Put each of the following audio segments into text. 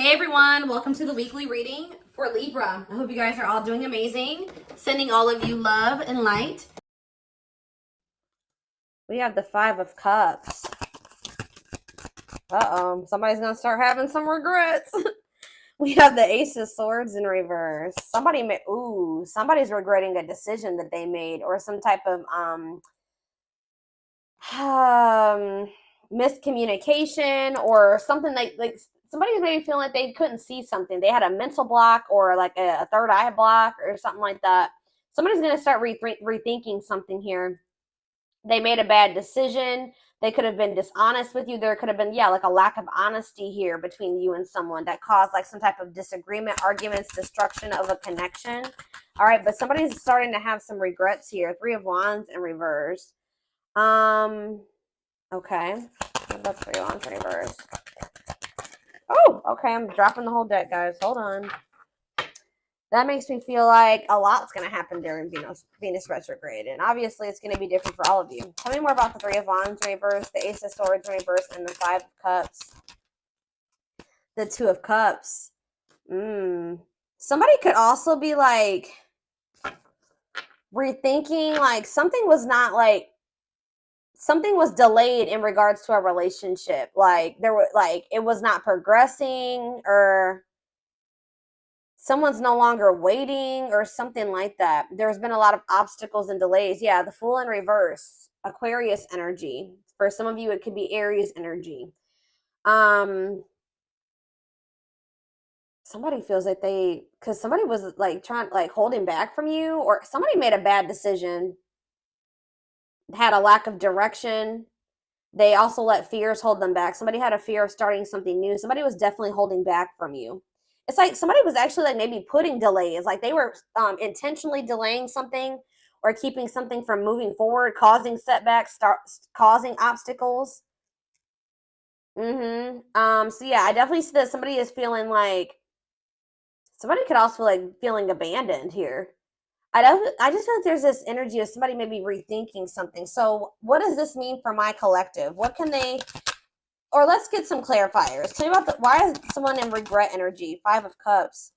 Hey everyone, welcome to the weekly reading for Libra. I hope you guys are all doing amazing. Sending all of you love and light. We have the Five of Cups. Uh-oh, somebody's gonna start having some regrets. We have the Ace of Swords in reverse. Somebody's regretting a decision that they made or some type of miscommunication or something like somebody's maybe feeling like they couldn't see something. They had a mental block or like a third eye block or something like that. Somebody's going to start rethinking something here. They made a bad decision. They could have been dishonest with you. There could have been, like a lack of honesty here between you and someone that caused like some type of disagreement, arguments, destruction of a connection. All right, but somebody's starting to have some regrets here. Three of Wands in reverse. Okay. What about Three of Wands in reverse? Oh, okay. I'm dropping the whole deck, guys. Hold on. That makes me feel like a lot's going to happen during Venus retrograde. And obviously, it's going to be different for all of you. Tell me more about the Three of Wands in reverse, the Ace of Swords in reverse, and the Five of Cups. The Two of Cups. Somebody could also be like rethinking, like something was delayed in regards to a relationship. Like it was not progressing, or someone's no longer waiting or something like that. There's been a lot of obstacles and delays. Yeah, the Fool in reverse, Aquarius energy. For some of you, it could be Aries energy. Somebody feels like because somebody was like holding back from you, or somebody made a bad decision, had a lack of direction. They also let fears hold them back. Somebody had a fear of starting something new. Somebody was definitely holding back from you. It's like somebody was actually like maybe putting delays, like they were intentionally delaying something or keeping something from moving forward, causing setbacks, causing obstacles. So yeah, I definitely see that somebody is feeling like somebody could also like feeling abandoned here. I just feel like there's this energy of somebody maybe rethinking something. So what does this mean for my collective? What can they, or let's get some clarifiers. Tell me about why is someone in regret energy? Five of Cups.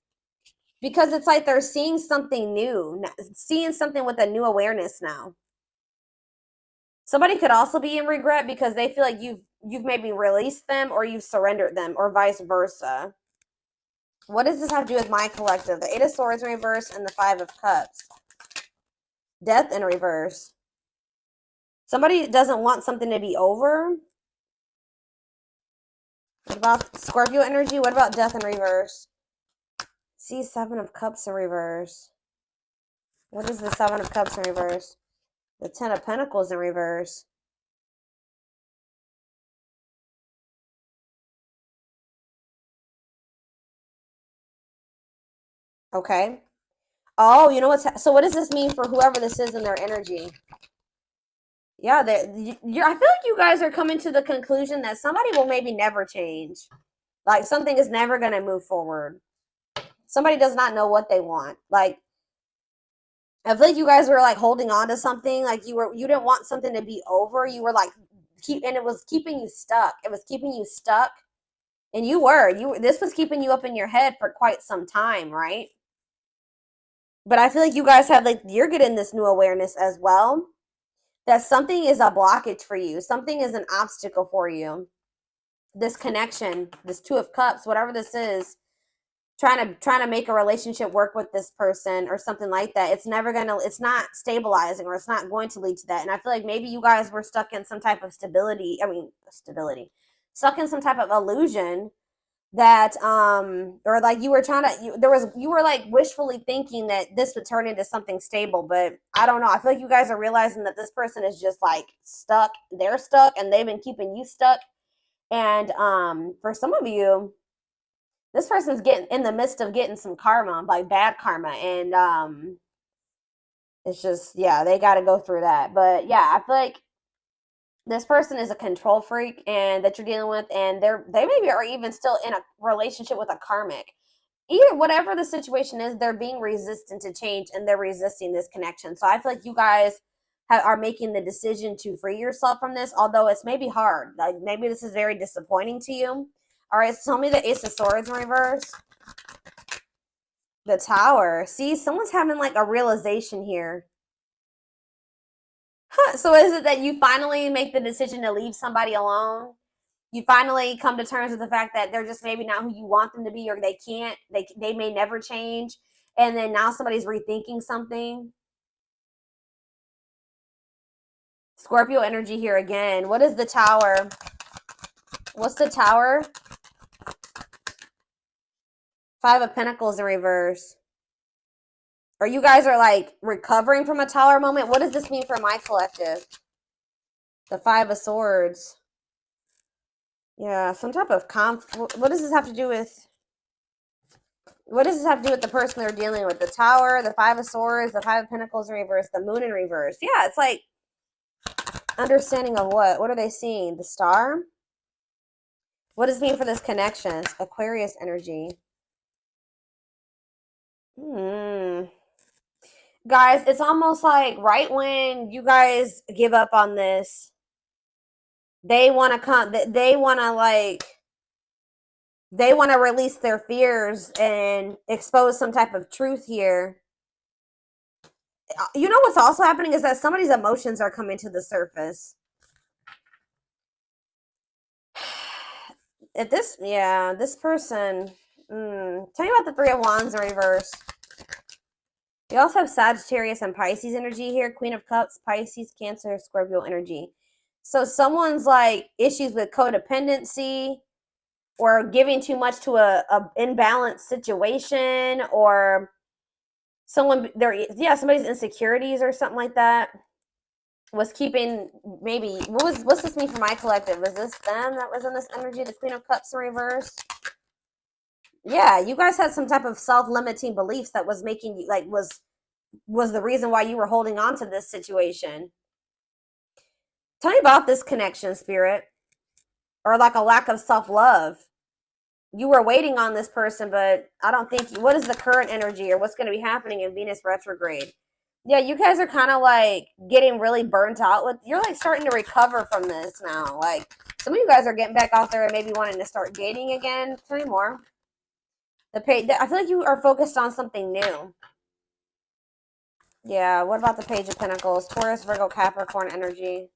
Because it's like they're seeing something new, seeing something with a new awareness now. Somebody could also be in regret because they feel like you've maybe released them or you've surrendered them, or vice versa. What does this have to do with my collective? The Eight of Swords in reverse and the Five of Cups. Death in reverse. Somebody doesn't want something to be over. What about Scorpio energy? What about death in reverse? See, Seven of Cups in reverse. What is the Seven of Cups in reverse? The Ten of Pentacles in reverse. Okay. Oh, you know so what does this mean for whoever this is in their energy? Yeah, I feel like you guys are coming to the conclusion that somebody will maybe never change. Like something is never going to move forward. Somebody does not know what they want. Like, I feel like you guys were like holding on to something. Like you didn't want something to be over. You were like, and it was keeping you stuck. It was keeping you stuck. And this was keeping you up in your head for quite some time, right? But I feel like you guys have you're getting this new awareness as well, that something is a blockage for you. Something is an obstacle for you. This connection, this Two of Cups, whatever this is, trying to make a relationship work with this person or something like that. It's not stabilizing, or it's not going to lead to that. And I feel like maybe you guys were stuck in some type of stuck in some type of illusion that or like you were like wishfully thinking that this would turn into something stable. But I don't know, I feel like you guys are realizing that this person is just like stuck. They're stuck and they've been keeping you stuck. And for some of you, this person's getting in the midst of getting some karma, like bad karma, and it's just, yeah, they got to go through that. But yeah, I feel like this person is a control freak and that you're dealing with, and they maybe are even still in a relationship with a karmic. Either whatever the situation is, they're being resistant to change and they're resisting this connection. So I feel like you guys are making the decision to free yourself from this, although it's maybe hard. Like maybe this is very disappointing to you. All right, so tell me the Ace of Swords in reverse. The Tower. See, someone's having like a realization here. So is it that you finally make the decision to leave somebody alone? You finally come to terms with the fact that they're just maybe not who you want them to be, or they can't, they may never change, and then now somebody's rethinking something. Scorpio energy here again. What is the Tower? What's the Tower? Five of Pentacles in reverse. Or you guys are like recovering from a Tower moment. What does this mean for my collective? The Five of Swords. Yeah, some type of what does this have to do with? What does this have to do with the person they're dealing with? The Tower, the Five of Swords, the Five of Pentacles in reverse, the Moon in reverse. Yeah, it's like understanding of what? What are they seeing? The Star? What does it mean for this connection? Aquarius energy. Guys, it's almost like right when you guys give up on this, they want to come, they want to like, they want to release their fears and expose some type of truth here. You know what's also happening is that somebody's emotions are coming to the surface. If this, yeah, this person, tell me about the Three of Wands in reverse. You also have Sagittarius and Pisces energy here. Queen of Cups, Pisces, Cancer, Scorpio energy. So someone's like issues with codependency or giving too much to a imbalanced situation, or someone somebody's insecurities or something like that was keeping, maybe what's this mean for my collective? Was this them that was in this energy, the Queen of Cups in reverse? Yeah, you guys had some type of self-limiting beliefs that was making you like was the reason why you were holding on to this situation. Tell me about this connection, Spirit. Or like a lack of self-love. You were waiting on this person, but I don't think, what is the current energy or what's going to be happening in Venus retrograde? Yeah, you guys are kind of like getting really burnt out with, you're like starting to recover from this now. Like some of you guys are getting back out there and maybe wanting to start dating again. Tell me more. I feel like you are focused on something new. Yeah, what about the Page of Pentacles? Taurus, Virgo, Capricorn energy.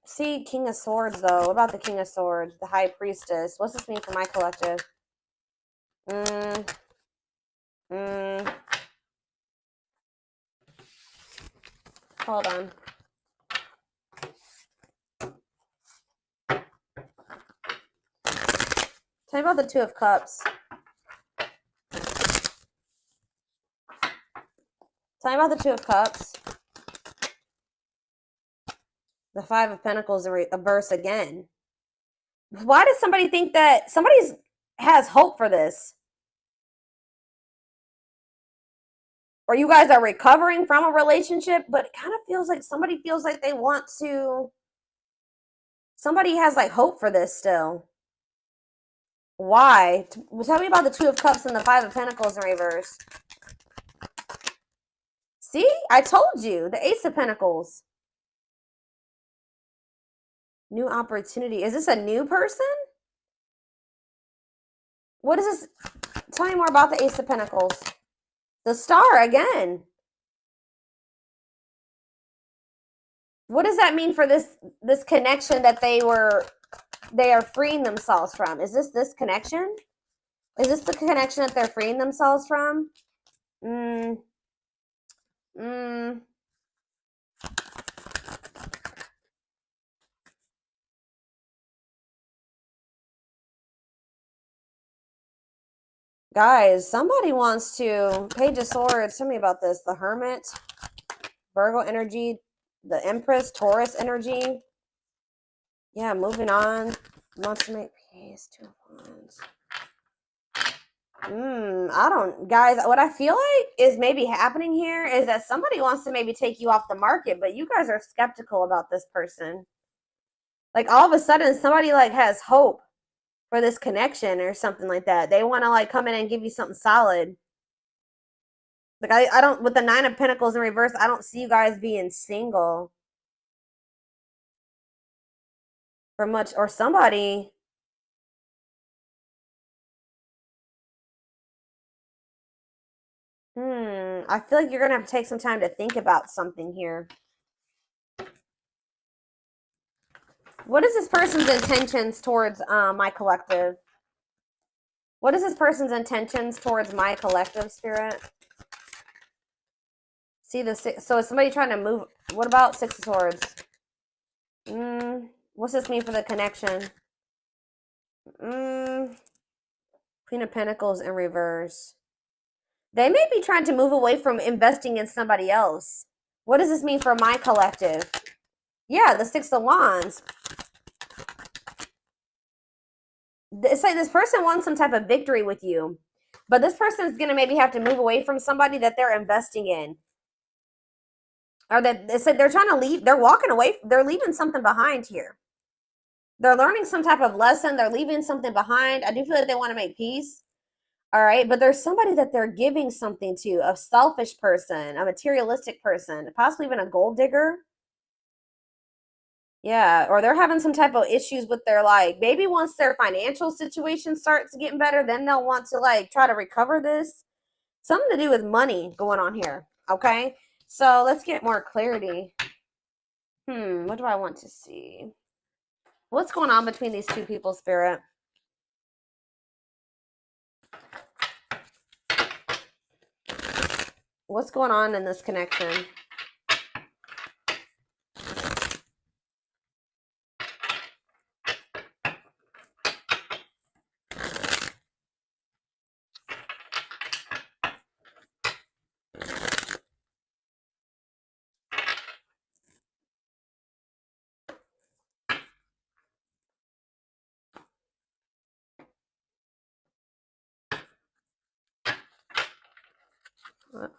See, King of Swords, though. What about the King of Swords? The High Priestess. What's this mean for my collective? Hold on. Tell me about the Two of Cups. Tell me about the Two of Cups. The Five of Pentacles in reverse again. Why does somebody think that somebody has hope for this? Or you guys are recovering from a relationship, but it kind of feels like somebody feels like they want to. Somebody has like hope for this still. Why? Tell me about the Two of Cups and the Five of Pentacles in reverse. See? I told you. The Ace of Pentacles. New opportunity. Is this a new person? What is this? Tell me more about the Ace of Pentacles. The Star again. What does that mean for this connection that they are freeing themselves from? Is this connection? Is this the connection that they're freeing themselves from? Guys, somebody wants to. Page of Swords. Tell me about this. The Hermit. Virgo energy. The Empress. Taurus energy. Yeah, moving on. Wants to make peace. Two of Wands. I don't, guys, what I feel like is maybe happening here is that somebody wants to maybe take you off the market, but you guys are skeptical about this person. Like all of a sudden somebody like has hope for this connection or something like that. They want to like come in and give you something solid. Like I don't, with the Nine of Pentacles in reverse, I don't see you guys being single for much, or somebody. I feel like you're going to have to take some time to think about something here. What is this person's intentions towards my collective? What is this person's intentions towards my collective, Spirit? See the six. So is somebody trying to move? What about Six of Swords? What's this mean for the connection? Queen of Pentacles in reverse. They may be trying to move away from investing in somebody else. What does this mean for my collective? Yeah, the Six of Wands. It's like this person wants some type of victory with you, but this person is going to maybe have to move away from somebody that they're investing in. Or that it's like they're trying to leave, they're walking away, they're leaving something behind here. They're learning some type of lesson, they're leaving something behind. I do feel like they want to make peace. All right, but there's somebody that they're giving something to, a selfish person, a materialistic person, possibly even a gold digger. Yeah, or they're having some type of issues with their, like, maybe once their financial situation starts getting better, then they'll want to, like, try to recover this. Something to do with money going on here, okay? So let's get more clarity. What do I want to see? What's going on between these two people, Spirit? What's going on in this connection?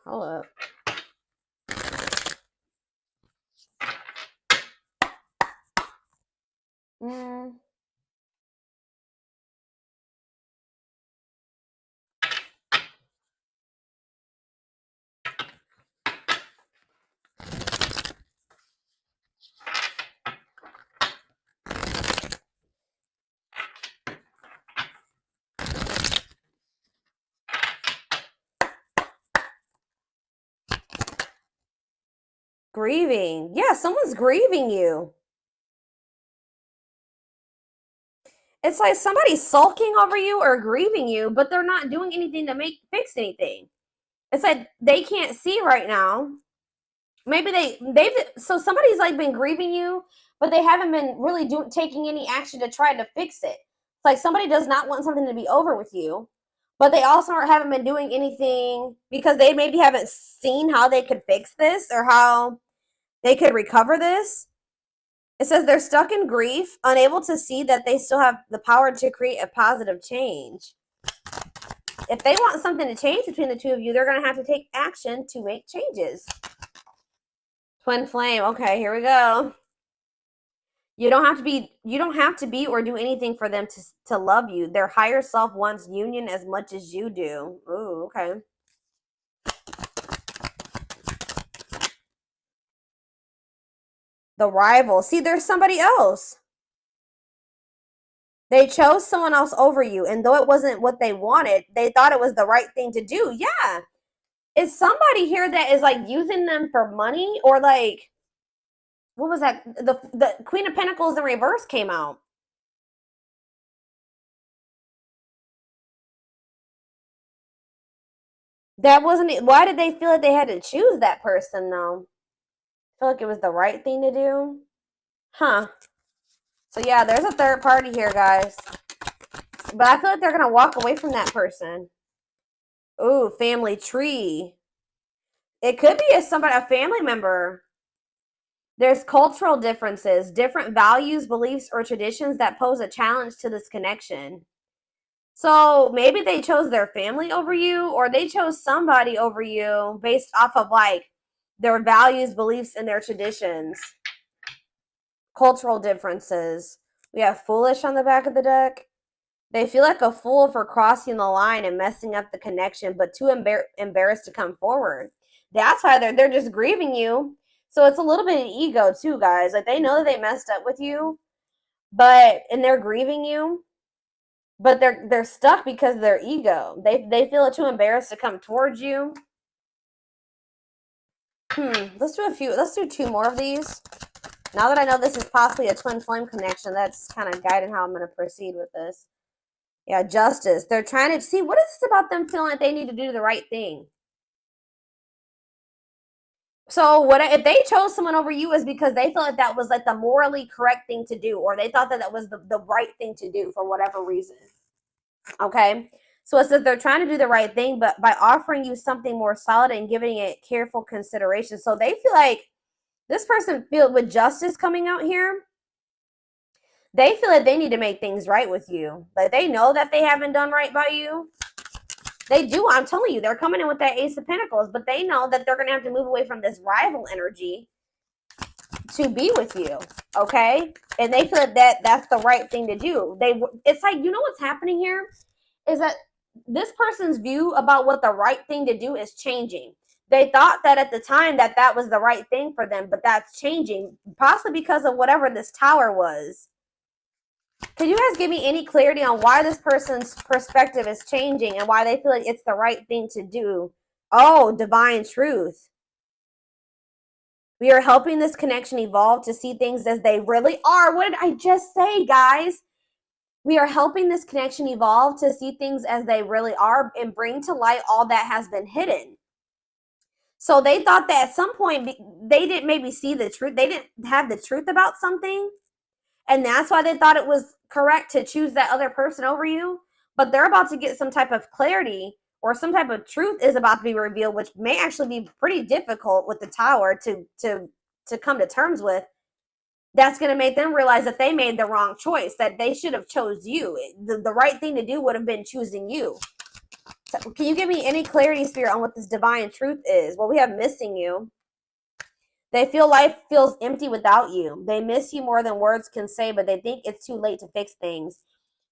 Hold up. Grieving. Yeah, someone's grieving you. It's like somebody's sulking over you or grieving you, but they're not doing anything to fix anything. It's like they can't see right now. Maybe so somebody's like been grieving you, but they haven't been really taking any action to try to fix it. It's like somebody does not want something to be over with you, but they also haven't been doing anything because they maybe haven't seen how they could fix this or how they could recover this. It says they're stuck in grief, unable to see that they still have the power to create a positive change. If they want something to change between the two of you, they're going to have to take action to make changes. Twin flame. Okay, here we go. You don't have to be or do anything for them to love you. Their higher self wants union as much as you do. Ooh, okay. The rival. See, there's somebody else. They chose someone else over you, and though it wasn't what they wanted, they thought it was the right thing to do. Yeah. Is somebody here that is like using them for money, or like, what was that? The Queen of Pentacles in reverse came out. That wasn't it. Why did they feel like they had to choose that person though? I feel like it was the right thing to do. Huh. So yeah, there's a third party here, guys. But I feel like they're gonna walk away from that person. Ooh, family tree. It could be a family member. There's cultural differences, different values, beliefs, or traditions that pose a challenge to this connection. So maybe they chose their family over you, or they chose somebody over you based off of like their values, beliefs, and their traditions. Cultural differences. We have foolish on the back of the deck. They feel like a fool for crossing the line and messing up the connection, but too embarrassed to come forward. That's why they're just grieving you. So it's a little bit of ego too, guys. Like they know that they messed up with you, and they're grieving you, but they're stuck because of their ego. They feel too embarrassed to come towards you. Let's do a few. Let's do 2 more of these. Now that I know this is possibly a twin flame connection, that's kind of guiding how I'm going to proceed with this. Yeah, justice. They're trying to see, what is this about them feeling like they need to do the right thing? So what if they chose someone over you is because they felt like that was like the morally correct thing to do, or they thought that that was the right thing to do for whatever reason. Okay. So it says they're trying to do the right thing, but by offering you something more solid and giving it careful consideration. So they feel like this person feel with justice coming out here. They feel like they need to make things right with you. Like they know that they haven't done right by you. They do. I'm telling you, they're coming in with that Ace of Pentacles, but they know that they're going to have to move away from this rival energy to be with you. Okay. And they feel that that's the right thing to do. It's like, you know what's happening here is that this person's view about what the right thing to do is changing. They thought that at the time that that was the right thing for them, but that's changing, possibly because of whatever this tower was. Can you guys give me any clarity on why this person's perspective is changing and why they feel like it's the right thing to do? Oh, divine truth. We are helping this connection evolve to see things as they really are. What did I just say, guys? We are helping this connection evolve to see things as they really are and bring to light all that has been hidden. So they thought that at some point they didn't maybe see the truth. They didn't have the truth about something. And that's why they thought it was correct to choose that other person over you. But they're about to get some type of clarity or some type of truth is about to be revealed, which may actually be pretty difficult with the tower to come to terms with. That's going to make them realize that they made the wrong choice, that they should have chose you. The right thing to do would have been choosing you. So can you give me any clarity, Spirit, on what this divine truth is? Well, we have missing you. They feel life feels empty without you. They miss you more than words can say, but they think it's too late to fix things.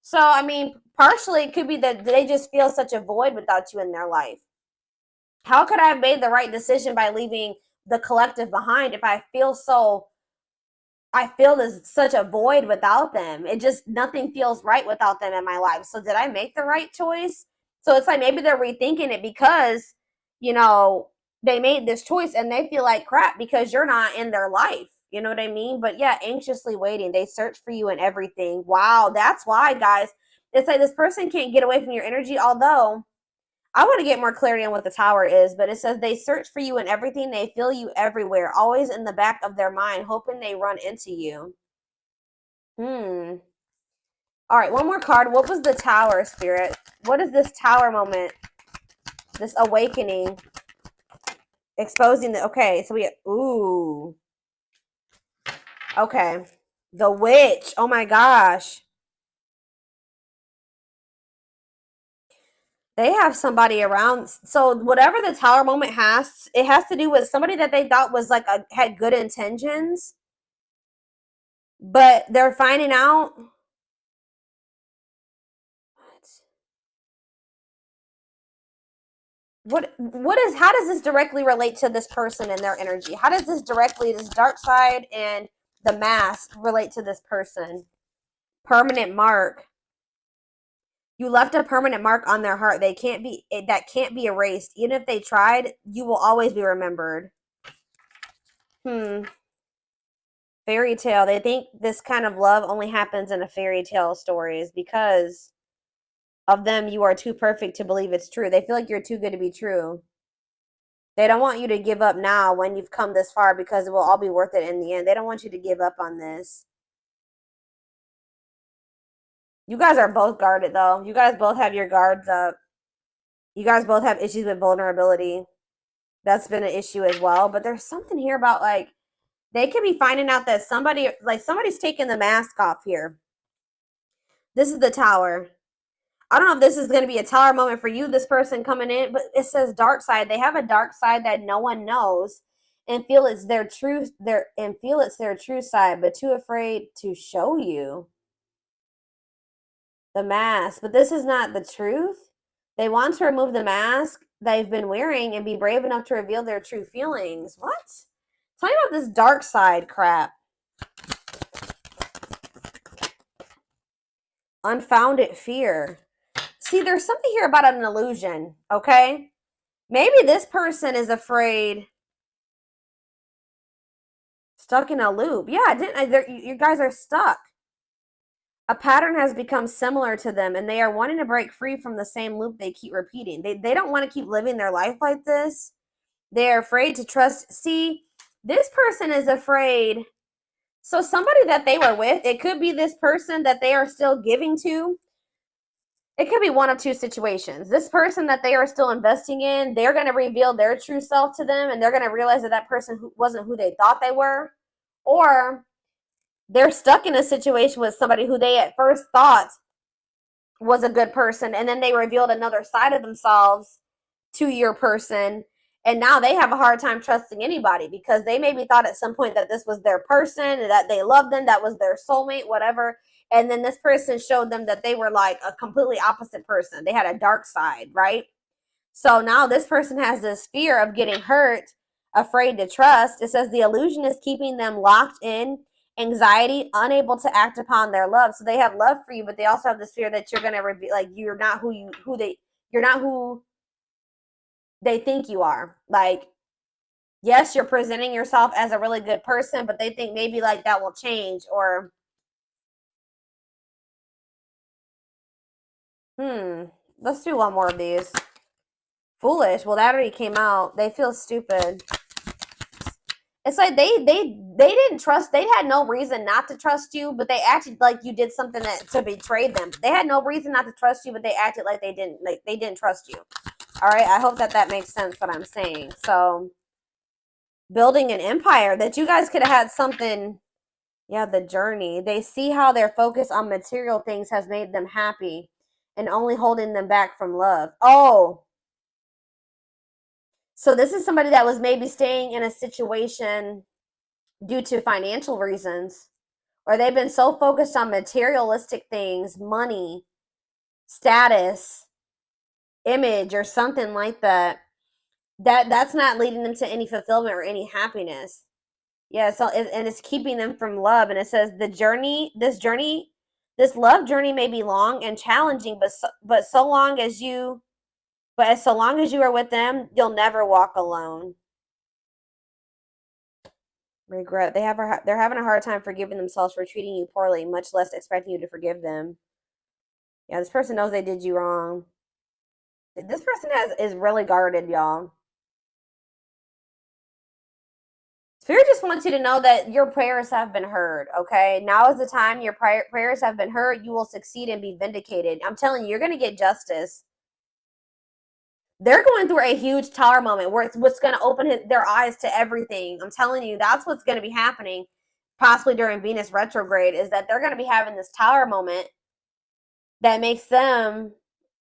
So, I mean, partially it could be that they just feel such a void without you in their life. How could I have made the right decision by leaving the collective behind if I feel there's such a void without them? It just, nothing feels right without them in my life. So did I make the right choice? So it's like maybe they're rethinking it because, you know, they made this choice and they feel like crap because you're not in their life. You know what I mean? But yeah, anxiously waiting. They search for you and everything. Wow, that's why, guys. It's like this person can't get away from your energy, although I want to get more clarity on what the tower is, but it says they search for you in everything. They feel you everywhere, always in the back of their mind, hoping they run into you. All right, one more card. What was the tower, Spirit? What is this tower moment? This awakening. Exposing the, okay, so we, ooh. Okay. The witch. Oh my gosh. They have somebody around. So whatever the tower moment has, it has to do with somebody that they thought was like had good intentions, but they're finding out. What is, how does this directly relate to this person and their energy? How does this directly, this dark side and the mask relate to this person? Permanent mark. You left a permanent mark on their heart. They can't be, that can't be erased. Even if they tried, you will always be remembered. Fairy tale. They think this kind of love only happens in a fairy tale stories because of them. You are too perfect to believe it's true. They feel like you're too good to be true. They don't want you to give up now when you've come this far because it will all be worth it in the end. They don't want you to give up on this. You guys are both guarded though. You guys both have your guards up. You guys both have issues with vulnerability. That's been an issue as well. But there's something here about like, they could be finding out that somebody's taking the mask off here. This is the tower. I don't know if this is going to be a tower moment for you, this person coming in, but it says dark side. They have a dark side that no one knows and feel it's their truth, feel it's their true side, but too afraid to show you the mask. But this is not the truth. They want to remove the mask they've been wearing and be brave enough to reveal their true feelings. What? Tell me about this dark side crap. Unfounded fear. See, there's something here about an illusion, okay? Maybe this person is afraid Stuck in a loop. Yeah, you guys are stuck. A pattern has become similar to them, and they are wanting to break free from the same loop they keep repeating. They don't want to keep living their life like this. They're afraid to trust. See, this person is afraid. So somebody that they were with, it could be this person that they are still giving to. It could be one of two situations. This person that they are still investing in, they're going to reveal their true self to them, and they're going to realize that that person wasn't who they thought they were. Or they're stuck in a situation with somebody who they at first thought was a good person, and then they revealed another side of themselves to your person, and now they have a hard time trusting anybody because they maybe thought at some point that this was their person and that they loved them, that was their soulmate, whatever, and then this person showed them that they were like a completely opposite person. They had a dark side, right? So now this person has this fear of getting hurt, afraid to trust. It says the illusion is keeping them locked in anxiety, unable to act upon their love. So they have love for you, but they also have this fear that you're gonna be like you're not you're not who they think you are. Like, yes, you're presenting yourself as a really good person, but they think maybe like that will change. Or let's do one more of these. Foolish. Well, that already came out. They feel stupid. It's like they didn't trust. They had no reason not to trust you, but they acted like you did something to betray them. They had no reason not to trust you, but they acted like they didn't trust you. All right, I hope that makes sense what I'm saying. So, building an empire, that you guys could have had something. Yeah, the journey. They see how their focus on material things has made them happy and only holding them back from love. Oh, so this is somebody that was maybe staying in a situation due to financial reasons, or they've been so focused on materialistic things, money, status, image, or something like that, that's not leading them to any fulfillment or any happiness. Yeah, so and it's keeping them from love. And it says this love journey may be long and challenging, but so long as you are with them, you'll never walk alone. Regret. They're having a hard time forgiving themselves for treating you poorly, much less expecting you to forgive them. Yeah, this person knows they did you wrong. This person is really guarded, y'all. Spirit just wants you to know that your prayers have been heard, okay? Now is the time your prayers have been heard. You will succeed and be vindicated. I'm telling you, you're going to get justice. They're going through a huge tower moment where it's what's going to open their eyes to everything. I'm telling you, that's what's going to be happening possibly during Venus retrograde, is that they're going to be having this tower moment that makes them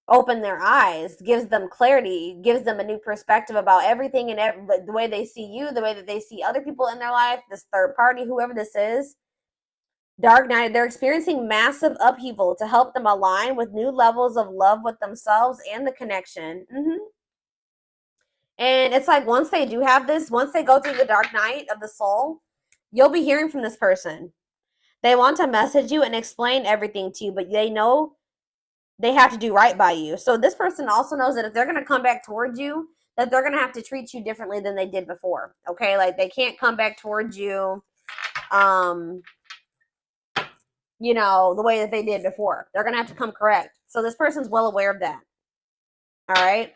open their eyes, gives them clarity, gives them a new perspective about everything and the way they see you, the way that they see other people in their life, this third party, whoever this is. Dark night, they're experiencing massive upheaval to help them align with new levels of love with themselves and the connection. And it's like once they do have this, once they go through the dark night of the soul, you'll be hearing from this person. They want to message you and explain everything to you, but they know they have to do right by you. So this person also knows that if they're going to come back towards you, that they're going to have to treat you differently than they did before. Okay? Like they can't come back towards you the way that they did before. They're going to have to come correct. So this person's well aware of that. All right?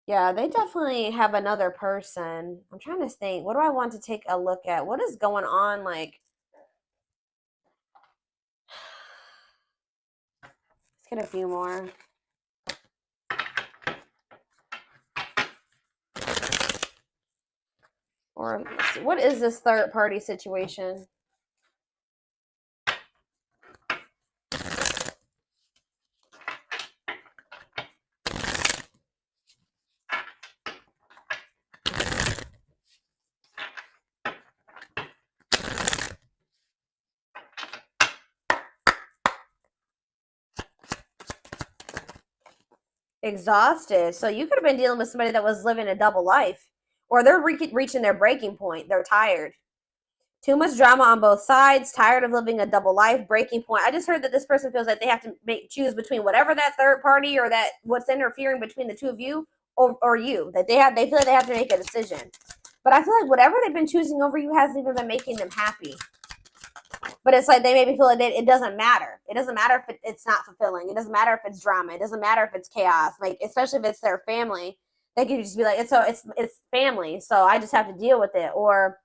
Yeah, they definitely have another person. I'm trying to think. What do I want to take a look at? What is going on? Like, let's get a few more. Or let's see, what is this third party situation? Exhausted. So you could have been dealing with somebody that was living a double life, or they're reaching their breaking point. They're tired. Too much drama on both sides, tired of living a double life, breaking point. I just heard that this person feels like they have to choose between whatever that third party or that what's interfering between the two of you or you. That they feel like they have to make a decision. But I feel like whatever they've been choosing over you hasn't even been making them happy. But it's like they maybe feel like it doesn't matter. It doesn't matter if it's not fulfilling. It doesn't matter if it's drama. It doesn't matter if it's chaos. Like, especially if it's their family, they could just be like, it's family, so I just have to deal with it. Or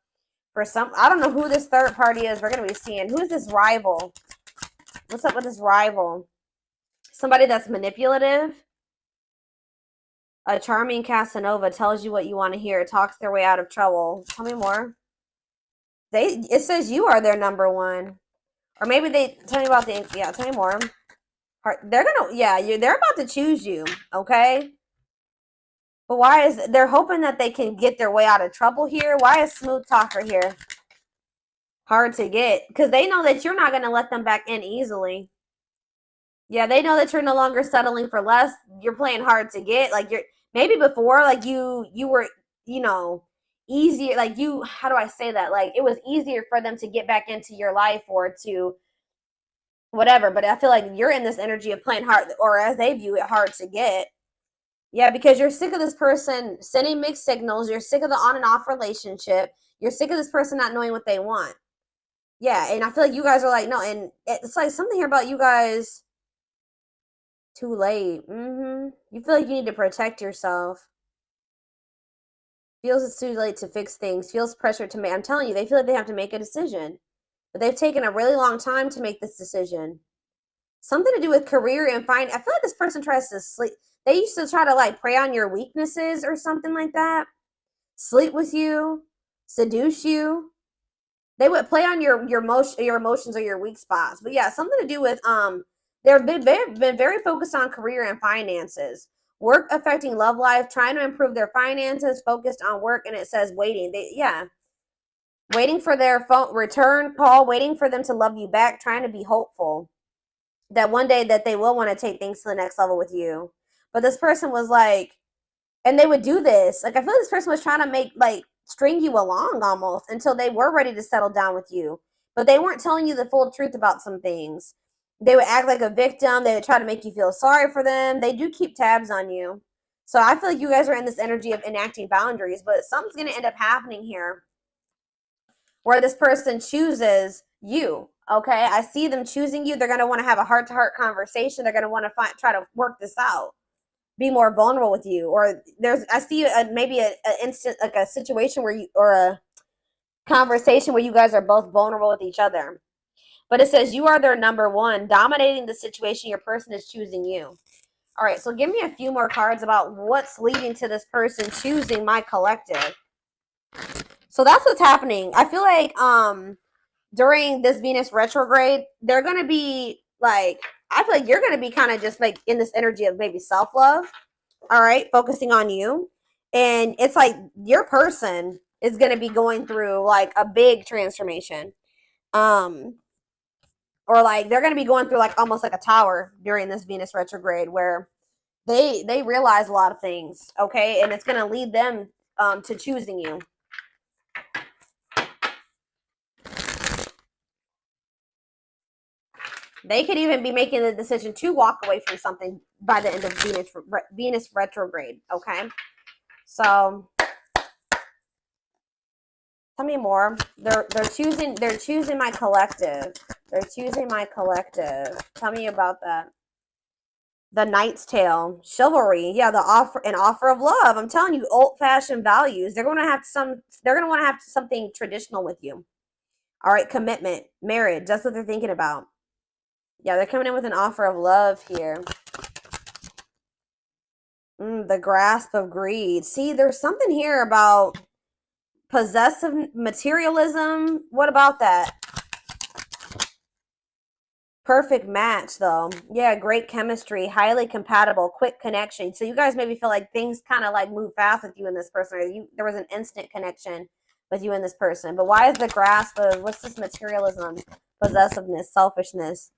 for some, I don't know who this third party is. We're gonna be seeing who is this rival. What's up with this rival? Somebody that's manipulative. A charming Casanova tells you what you want to hear. Talks their way out of trouble. Tell me more. It says you are their number one. Or maybe they tell me about tell me more. They're about to choose you, okay? But why is they're hoping that they can get their way out of trouble here? Why is smooth talker here? Hard to get, because they know that you're not going to let them back in easily. Yeah, they know that you're no longer settling for less. You're playing hard to get. Like, you're maybe before, like you were, easier, like how do I say that? Like, it was easier for them to get back into your life or to whatever. But I feel like you're in this energy of playing hard, or as they view it, hard to get. Yeah, because you're sick of this person sending mixed signals. You're sick of the on and off relationship. You're sick of this person not knowing what they want. Yeah, and I feel like you guys are like, no, and it's like something here about you guys. Too late. You feel like you need to protect yourself. Feels it's too late to fix things. Feels pressure to make. I'm telling you, they feel like they have to make a decision. But they've taken a really long time to make this decision. Something to do with career and I feel like this person tries to sleep. They used to try to like prey on your weaknesses or something like that. Sleep with you. Seduce you. They would play on your emotions or your weak spots. But yeah, something to do with they've been very focused on career and finances. Work affecting love life, trying to improve their finances, focused on work, and it says waiting. Waiting for their phone return call, waiting for them to love you back, trying to be hopeful that one day that they will want to take things to the next level with you. But this person was like, and they would do this. Like, I feel like this person was trying to make, like, string you along almost until they were ready to settle down with you. But they weren't telling you the full truth about some things. They would act like a victim. They would try to make you feel sorry for them. They do keep tabs on you. So I feel like you guys are in this energy of enacting boundaries, but something's going to end up happening here where this person chooses you. Okay, I see them choosing you. They're going to want to have a heart-to-heart conversation. They're going to want to try to work this out, be more vulnerable with you. Or I see maybe an instant, like a situation where or a conversation where you guys are both vulnerable with each other. But it says you are their number one, dominating the situation. Your person is choosing you. All right, so give me a few more cards about what's leading to this person choosing my collective. So that's what's happening. I feel like during this Venus retrograde, they're going to be like, I feel like you're going to be kind of just like in this energy of maybe self-love. All right, focusing on you. And it's like your person is going to be going through like a big transformation. Or like they're going to be going through like almost like a tower during this Venus retrograde where they realize a lot of things, okay? And it's going to lead them to choosing you. They could even be making the decision to walk away from something by the end of Venus retrograde, okay? So tell me more. They're choosing my collective. They're choosing my collective. Tell me about that. The Knight's Tale, chivalry. Yeah, an offer of love. I'm telling you, old-fashioned values. They're going to want to have something traditional with you. All right, commitment, marriage. That's what they're thinking about. Yeah, they're coming in with an offer of love here. The grasp of greed. See, there's something here about possessive materialism. What about that? Perfect match, though. Yeah, great chemistry, highly compatible, quick connection. So you guys maybe feel like things kind of like move fast with you and this person, or there was an instant connection with you and this person. But why is the grasp of, what's this materialism, possessiveness, selfishness?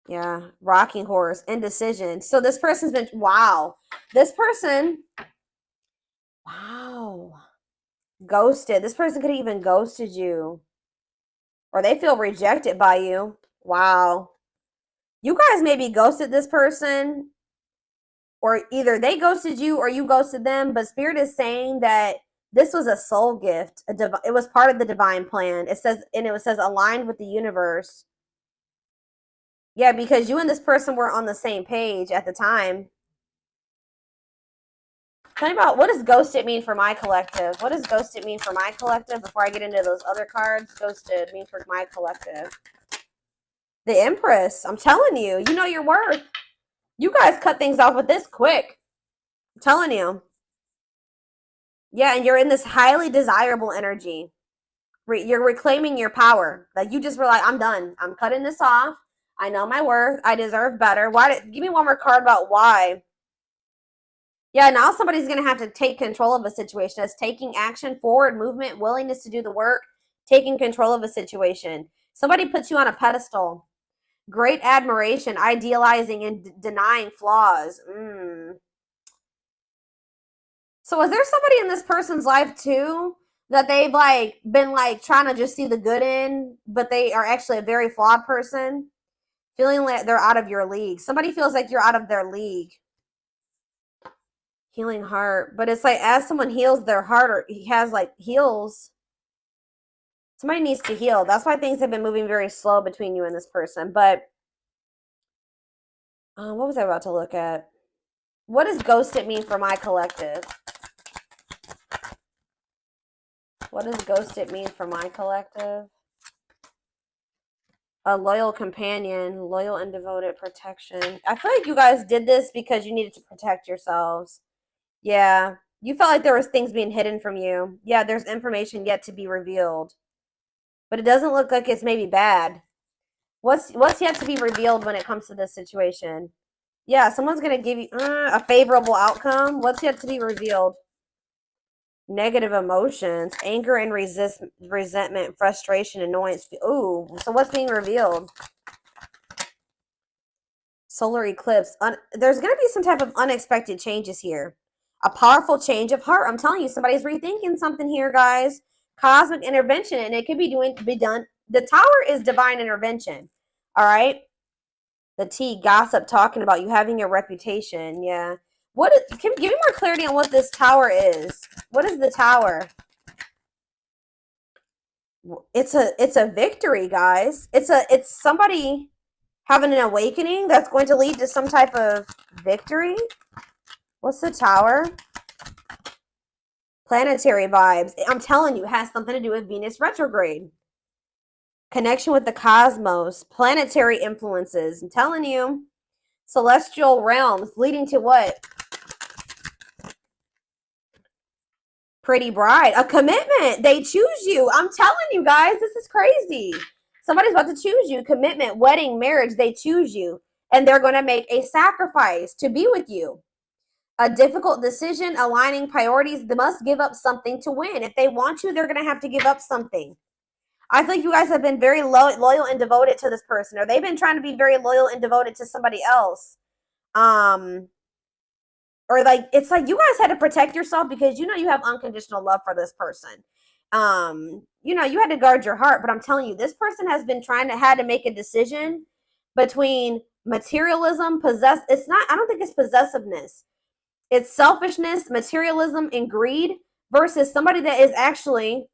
Yeah, rocking horse, indecision. So this person's been, wow. This person, wow. Ghosted. This person could have even ghosted you. Or they feel rejected by you. Wow. You guys maybe ghosted this person, or either they ghosted you or you ghosted them, but Spirit is saying that this was a soul gift. It was part of the divine plan. It says, and it says aligned with the universe. Yeah, because you and this person were on the same page at the time. Tell me about, what does ghosted mean for my collective? What does ghosted mean for my collective before I get into those other cards? Ghosted mean for my collective. The Empress. I'm telling you, you know your worth. You guys cut things off with this quick. I'm telling you. Yeah, and you're in this highly desirable energy. You're reclaiming your power. Like, you just were like, I'm done. I'm cutting this off. I know my worth. I deserve better. Give me one more card about why. Yeah, now somebody's going to have to take control of a situation. It's taking action, forward movement, willingness to do the work, taking control of a situation. Somebody puts you on a pedestal. Great admiration, idealizing and denying flaws. So is there somebody in this person's life too that they've like been like trying to just see the good in, but they are actually a very flawed person? Feeling like they're out of your league. Somebody feels like you're out of their league. Healing heart. But it's like as someone heals their heart, or he has like heals, somebody needs to heal. That's why things have been moving very slow between you and this person. But what was I about to look at? What does ghosted mean for my collective? What does ghosted mean for my collective? A loyal companion, loyal and devoted protection. I feel like you guys did this because you needed to protect yourselves. Yeah. You felt like there was things being hidden from you. Yeah, there's information yet to be revealed. But it doesn't look like it's maybe bad. What's yet to be revealed when it comes to this situation? Yeah, someone's going to give you a favorable outcome. What's yet to be revealed? Negative emotions, anger and resentment, frustration, annoyance. Ooh, so what's being revealed? Solar eclipse. There's going to be some type of unexpected changes here. A powerful change of heart. I'm telling you, somebody's rethinking something here, guys. Cosmic intervention, and it could be done. The Tower is divine intervention. All right. The T, gossip, talking about you having a reputation. Yeah. Give me more clarity on what this Tower is. What is the Tower? It's a victory, guys. It's somebody having an awakening that's going to lead to some type of victory. What's the Tower? Planetary vibes. I'm telling you, it has something to do with Venus retrograde. Connection with the cosmos. Planetary influences. I'm telling you. Celestial realms leading to what? Pretty bride. A commitment. They choose you. I'm telling you guys, this is crazy. Somebody's about to choose you. Commitment, wedding, marriage. They choose you. And they're going to make a sacrifice to be with you. A difficult decision, aligning priorities. They must give up something to win. If they want you, they're going to have to give up something. I think you guys have been very loyal and devoted to this person, or they've been trying to be very loyal and devoted to somebody else. Or like, it's like you guys had to protect yourself because you know you have unconditional love for this person. You know, you had to guard your heart, but I'm telling you, this person has been had to make a decision between materialism, I don't think it's possessiveness. It's selfishness, materialism, and greed versus somebody that is actually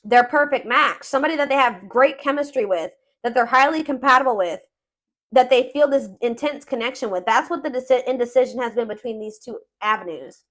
their perfect match, somebody that they have great chemistry with, that they're highly compatible with, that they feel this intense connection with. That's what the indecision has been between these two avenues.